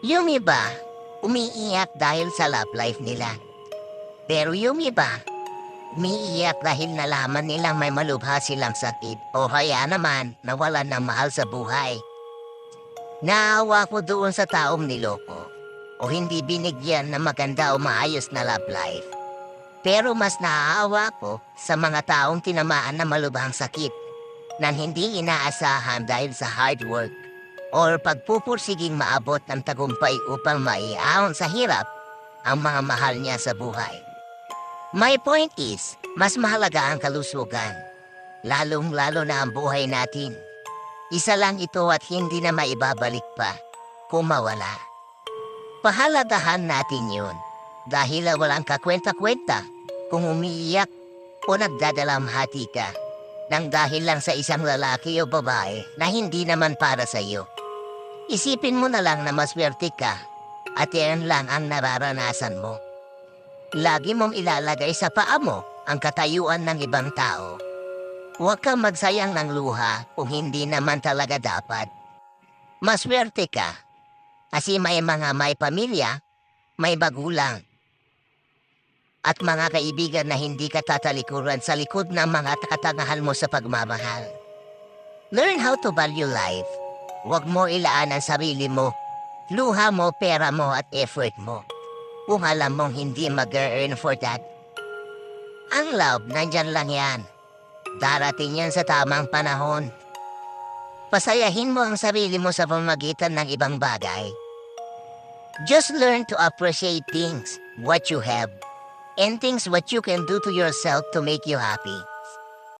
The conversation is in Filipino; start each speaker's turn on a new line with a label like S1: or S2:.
S1: Yung iba, umiiyak dahil sa love life nila. Pero yung iba, umiiyak dahil nalaman nilang may malubha silang sakit o kaya naman nawalan ng mahal sa buhay. Naawa ko doon sa taong niloko o hindi binigyan ng maganda o maayos na love life. Pero mas naaawa ko sa mga taong tinamaan ng malubhang sakit nang hindi inaasahan dahil sa hard work or pagpupursiging maabot ng tagumpay upang maiahon sa hirap ang mga mahal niya sa buhay. My point is, mas mahalaga ang kalusugan, lalong-lalo na ang buhay natin. Isa lang ito at hindi na maibabalik pa kung mawala. Pahalagahan natin yun dahil walang kakwenta-kwenta kung umiiyak o nagdadalamhati ka nang dahil lang sa isang lalaki o babae na hindi naman para sa iyo. Isipin mo na lang na maswerte ka at yan lang ang nararanasan mo. Lagi mong ilalagay sa paa mo ang katayuan ng ibang tao. Huwag kang magsayang ng luha kung hindi naman talaga dapat. Maswerte ka kasi may mga may pamilya, may magulang, at mga kaibigan na hindi ka tatalikuran sa likod ng mga katangahan mo sa pagmamahal. Learn how to value life. Huwag mo ilaan ang sarili mo, luha mo, pera mo at effort mo. Kung alam mong hindi mag-earn for that. Ang love, nandyan lang yan. Darating yan sa tamang panahon. Pasayahin mo ang sarili mo sa pamamagitan ng ibang bagay. Just learn to appreciate things, what you have, and things what you can do to yourself to make you happy.